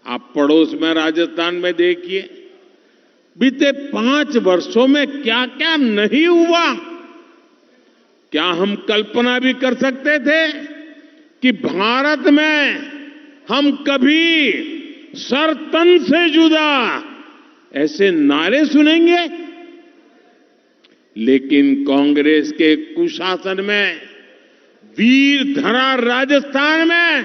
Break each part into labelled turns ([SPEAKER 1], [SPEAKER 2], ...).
[SPEAKER 1] आप पड़ोस में राजस्थान में देखिए, बीते 5 वर्षों में क्या क्या नहीं हुआ। क्या हम कल्पना भी कर सकते थे कि भारत में हम कभी सर तन से जुदा ऐसे नारे सुनेंगे? लेकिन कांग्रेस के कुशासन में, वीर धरा राजस्थान में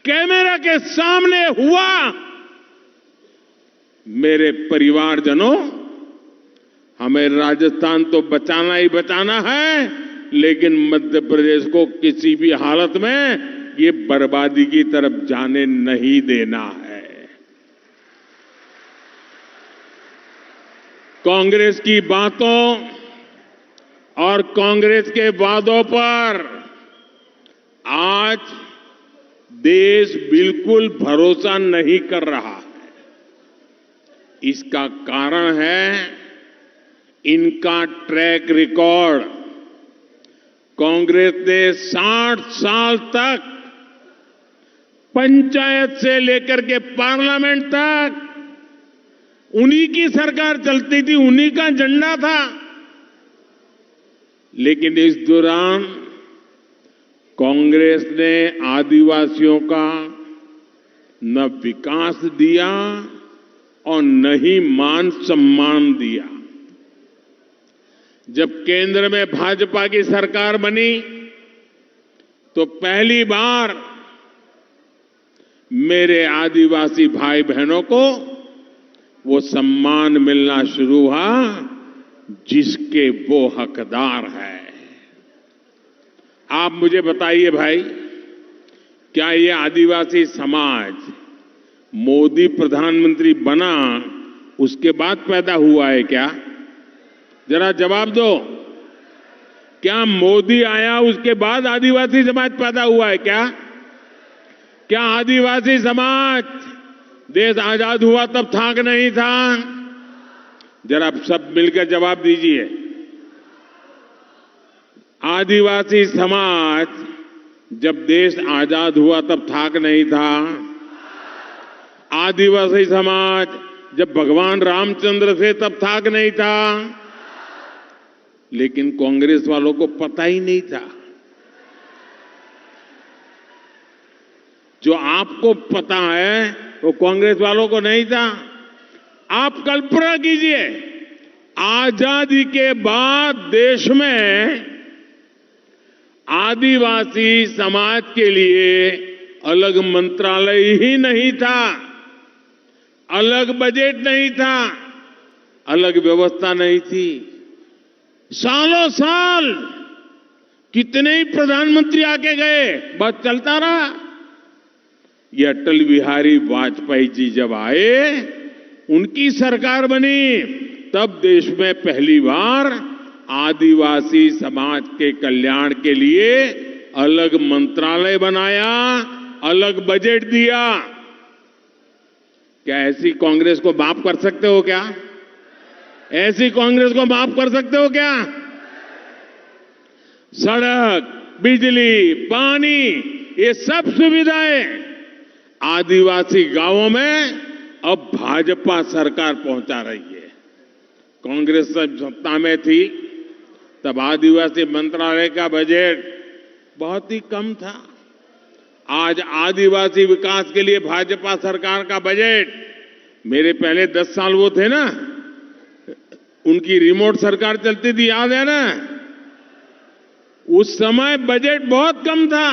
[SPEAKER 1] कैमरा के सामने हुआ। मेरे परिवारजनों, हमें राजस्थान तो बचाना ही बचाना है, लेकिन मध्य प्रदेश को किसी भी हालत में ये बर्बादी की तरफ जाने नहीं देना है। कांग्रेस की बातों और कांग्रेस के वादों पर आज देश बिल्कुल भरोसा नहीं कर रहा है। इसका कारण है इनका ट्रैक रिकॉर्ड। कांग्रेस ने 60 साल तक पंचायत से लेकर के पार्लियामेंट तक उन्हीं की सरकार चलती थी, उन्हीं का झंडा था। लेकिन इस दौरान कांग्रेस ने आदिवासियों का न विकास दिया और न ही मान सम्मान दिया। जब केंद्र में भाजपा की सरकार बनी तो पहली बार मेरे आदिवासी भाई बहनों को वो सम्मान मिलना शुरू हुआ जिसके वो हकदार है। आप मुझे बताइए भाई, क्या ये आदिवासी समाज मोदी प्रधानमंत्री बना उसके बाद पैदा हुआ है क्या? जरा जवाब दो। क्या मोदी आया उसके बाद आदिवासी समाज पैदा हुआ है क्या? क्या आदिवासी समाज देश आजाद हुआ तब था कि नहीं था? जरा सब मिलकर जवाब दीजिए। आदिवासी समाज जब देश आजाद हुआ तब था कि नहीं था? आदिवासी समाज जब भगवान रामचंद्र थे तब था कि नहीं था? लेकिन कांग्रेस वालों को पता ही नहीं था। जो आपको पता है वो कांग्रेस वालों को नहीं था। आप कल्पना कीजिए, आजादी के बाद देश में आदिवासी समाज के लिए अलग मंत्रालय ही नहीं था, अलग बजट नहीं था, अलग व्यवस्था नहीं थी। सालों साल कितने ही प्रधानमंत्री आके गए, बस चलता रहा। ये अटल बिहारी वाजपेयी जी जब आए, उनकी सरकार बनी, तब देश में पहली बार आदिवासी समाज के कल्याण के लिए अलग मंत्रालय बनाया, अलग बजट दिया। क्या ऐसी कांग्रेस को माफ कर सकते हो क्या? ऐसी कांग्रेस को माफ कर सकते हो क्या? सड़क, बिजली, पानी, ये सब सुविधाएं आदिवासी गांवों में अब भाजपा सरकार पहुंचा रही है। कांग्रेस जब सत्ता में थी तब आदिवासी मंत्रालय का बजट बहुत ही कम था। आज आदिवासी विकास के लिए भाजपा सरकार का बजट, मेरे पहले 10 साल वो थे ना, उनकी रिमोट सरकार चलती थी, याद है ना? उस समय बजट बहुत कम था,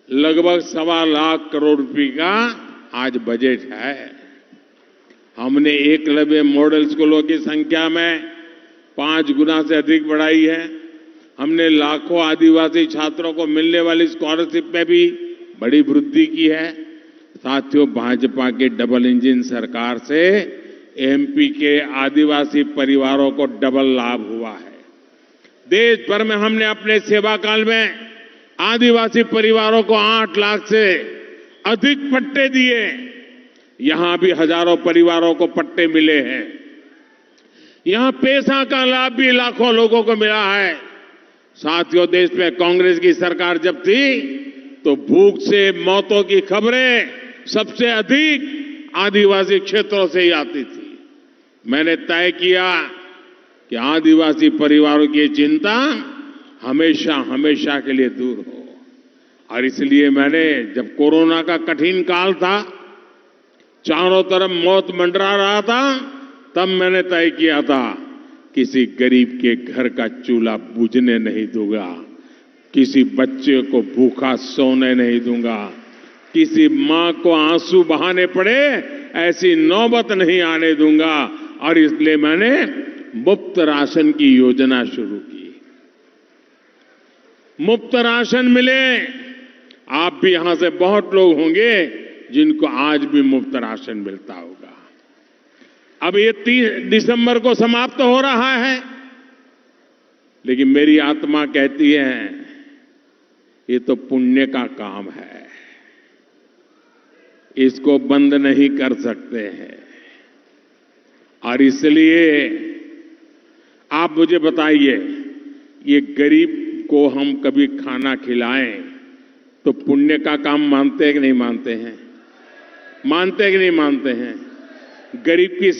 [SPEAKER 1] लगभग 1.25 लाख करोड़ रुपए का आज बजट है। हमने एकलव्य मॉडल स्कूलों की संख्या में 5 गुना से अधिक बढ़ाई है। हमने लाखों आदिवासी छात्रों को मिलने वाली स्कॉलरशिप में भी बड़ी वृद्धि की है। साथियों, भाजपा के डबल इंजन सरकार से एमपी के आदिवासी परिवारों को डबल लाभ हुआ है। देश भर में हमने अपने सेवा काल में आदिवासी परिवारों को 8 लाख से अधिक पट्टे दिए। यहां भी हजारों परिवारों को पट्टे मिले हैं। यहां पैसा का लाभ भी लाखों लोगों को मिला है। साथियों, देश में कांग्रेस की सरकार जब थी तो भूख से मौतों की खबरें सबसे अधिक आदिवासी क्षेत्रों से ही आती थी। मैंने तय किया कि आदिवासी परिवारों की चिंता हमेशा हमेशा के लिए दूर हो, और इसलिए मैंने, जब कोरोना का कठिन काल था, चारों तरफ मौत मंडरा रहा था, तब मैंने तय किया था किसी गरीब के घर का चूल्हा बुझने नहीं दूंगा, किसी बच्चे को भूखा सोने नहीं दूंगा, किसी मां को आंसू बहाने पड़े ऐसी नौबत नहीं आने दूंगा। और इसलिए मैंने मुफ्त राशन की योजना शुरू की। मुफ्त राशन मिले। आप भी यहां से बहुत लोग होंगे जिनको आज भी मुफ्त राशन मिलता होगा। अब ये 30 दिसंबर को समाप्त हो रहा है, लेकिन मेरी आत्मा कहती है ये तो पुण्य का काम है, इसको बंद नहीं कर सकते हैं। और इसलिए आप मुझे बताइए, ये गरीब को हम कभी खाना खिलाएं तो पुण्य का काम मानते हैं कि नहीं मानते हैं? मानते हैं कि नहीं मानते हैं? गरीब की